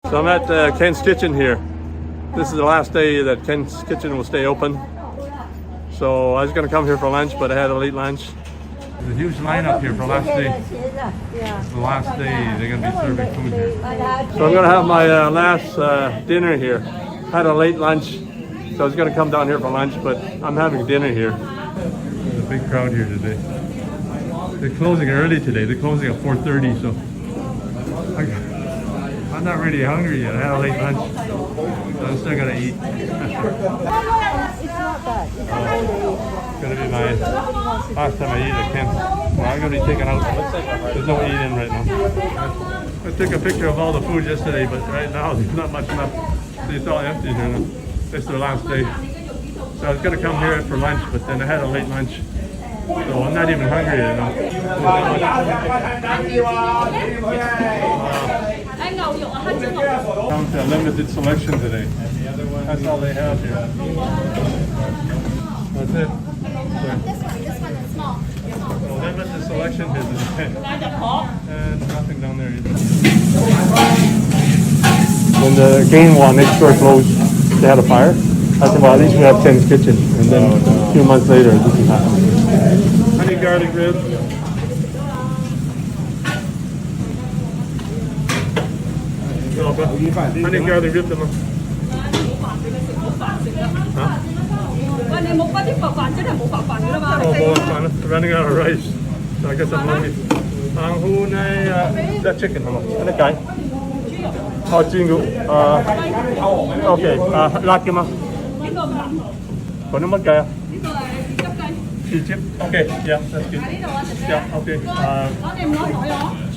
So I'm at Ken's Kitchen here. This is the last day that Ken's Kitchen will stay open. So I was going to come here for lunch, but I had a late lunch. There's a huge lineup here for last day. It's the last day they're going to be serving food here. So I'm going to have my last dinner here. Had a late lunch, so I was going to come down here for lunch, but I'm having dinner here. There's a big crowd here today. They're closing early today. They're closing at 4:30, so I'm not really hungry yet. I had a late lunch, so I'm still going to eat. It's going to be my last time I eat at Ken's. Well, I'm going to be taking out. There's no eating right now. I took a picture of all the food yesterday, but right now there's not much left. It's all empty here now. It's the last day. So I was going to come here for lunch, but then I had a late lunch. So I'm not even hungry yet now. Come to a limited selection today. That's all they have here. That's it. This one is small. Limited selection here today. And nothing down there either. When the green one next door closed, they had a fire. I said, well, at least we have Ken's Kitchen. And then a few months later, this is happening. Honey garlic ribs. Honey garlic ribs. Huh? Running out of rice. So I guess I'm hungry. That chicken, how much? And a guy. Oh, jingle. Okay. Lát kia mà. Còn nước mắm cay. Chip. Okay. Yeah, that's good. Yeah. Okay.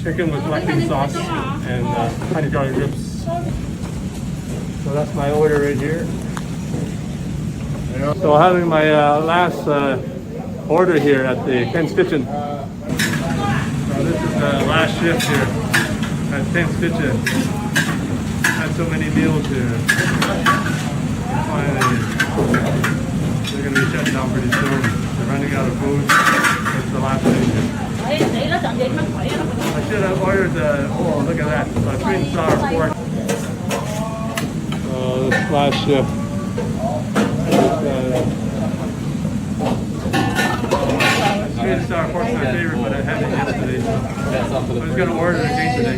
Chicken with blackened sauce and honey garlic ribs. So that's my order right here. So having my last order here at the Ken's Kitchen. So this is the last shift here at Ken's Kitchen. Had so many meals here. Finally, they're going to be shutting down pretty soon. They're running out of food. It's the last thing here. I should have ordered oh, look at that. Sweet and sour pork. This last shift. Sweet and sour pork's my favorite, but I had it yesterday. So I was going to order it again today.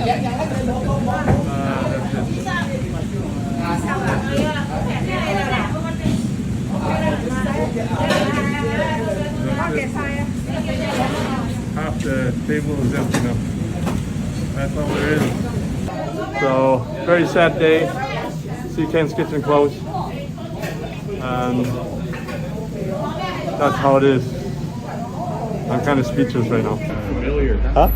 That's it. Half the table is empty now. That's all there is. So, very sad day. See Ken's Kitchen closed. That's how it is. I'm kind of speechless right now. Huh?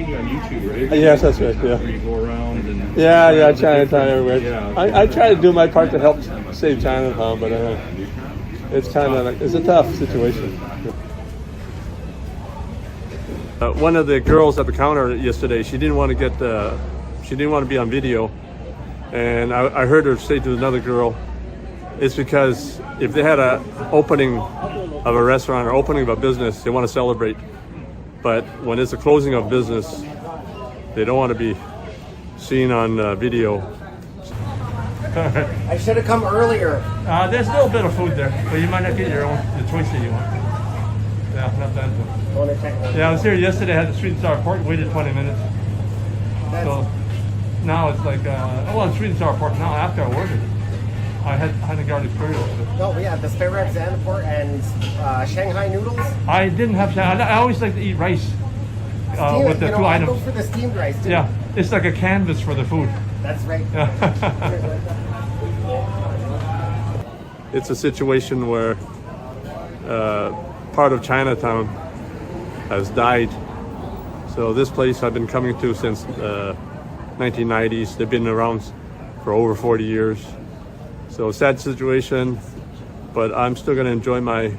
On YouTube, right? Yes, that's right. Yeah. Where you go around and yeah, Chinatown everywhere. Yeah, I try to do my part to help save Chinatown, but it's kind of like it's a tough situation. One of the girls at the counter yesterday, she didn't want to get she didn't want to be on video, and I heard her say to another girl, it's because if they had a opening of a restaurant or opening of a business, they want to celebrate. But when it's a closing of business, they don't want to be seen on video. I should have come earlier. There's a little bit of food there, but you might not get your own the choice that you want. Yeah, not bad. Yeah, I was here yesterday. I had the sweet and sour pork. Waited 20 minutes. So now it's like, well, it's sweet and sour pork now. After I ordered it, I had honey garlic curry. Oh yeah, the spare ribs and the pork and Shanghai noodles. I didn't have Shanghai. I always like to eat rice with the two items. Go for the steamed rice too. Yeah, it's like a canvas for the food. That's right. It's a situation where part of Chinatown has died. So this place I've been coming to since 1990s. They've been around for over 40 years. So sad situation, but I'm still going to enjoy my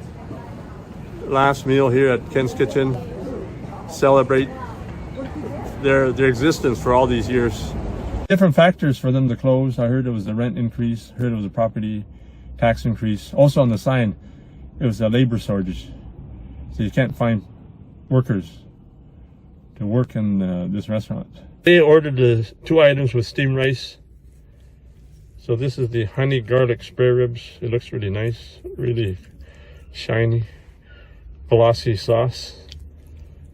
last meal here at Ken's Kitchen. Celebrate their existence for all these years. Different factors for them to close. I heard it was the rent increase. I heard it was a property tax increase. Also on the sign, it was a labor shortage. So you can't find workers to work in this restaurant. They ordered the two items with steamed rice So this is the honey garlic spare ribs. It looks really nice, really shiny, glossy sauce.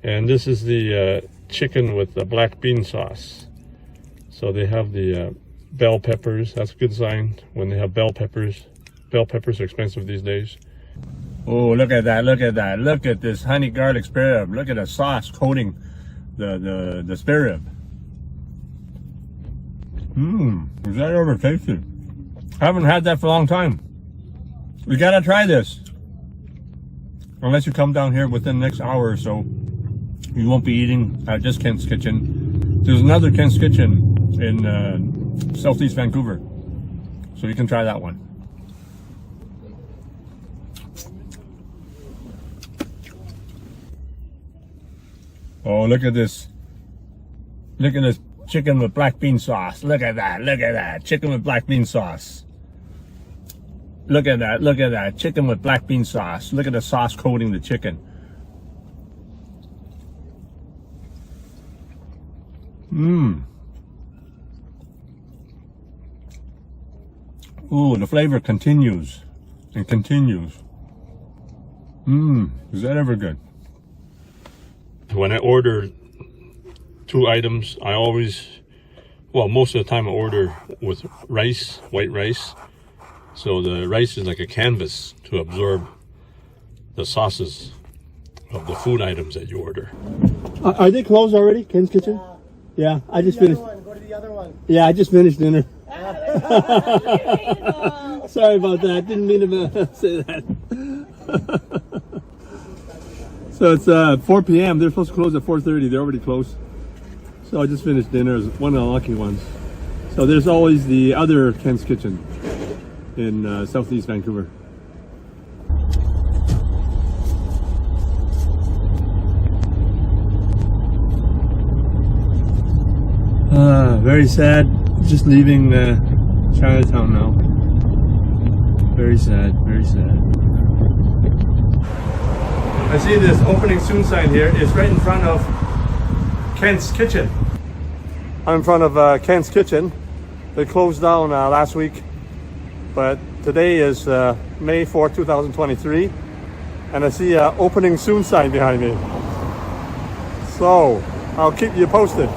And this is the chicken with the black bean sauce. So they have the bell peppers. That's a good sign when they have bell peppers. Bell peppers are expensive these days. Oh, look at that, look at that. Look at this honey garlic spare rib. Look at the sauce coating the spare rib. Is that ever tasted? Haven't had that for a long time. We gotta try this. Unless you come down here within the next hour or so, you won't be eating at just Kent's Kitchen. There's another Kent's Kitchen in Southeast Vancouver, so you can try that one. Oh, look at this. Look at this chicken with black bean sauce. Look at that. Look at that. Chicken with black bean sauce. Look at that. Look at that. Chicken with black bean sauce. Look at the sauce coating the chicken. Ooh, the flavor continues and continues. Is that ever good? When I order 2 items, I always, well, most of the time I order with rice, white rice. So the rice is like a canvas to absorb the sauces of the food items that you order. Are they closed already, Ken's Kitchen? Yeah, I just finished. Go to the other one. Yeah, I just finished dinner. Sorry about that. Didn't mean to say that. So it's 4 p.m. They're supposed to close at 4:30. They're already closed. So I just finished dinner. It was one of the lucky ones. So there's always the other Ken's Kitchen in Southeast Vancouver. Very sad. Just leaving Chinatown now. Very sad, very sad. I see this opening soon sign here. It's right in front of Kent's Kitchen. I'm in front of Kent's Kitchen. They closed down last week, but today is May 4th, 2023, and I see an opening soon sign behind me. So I'll keep you posted.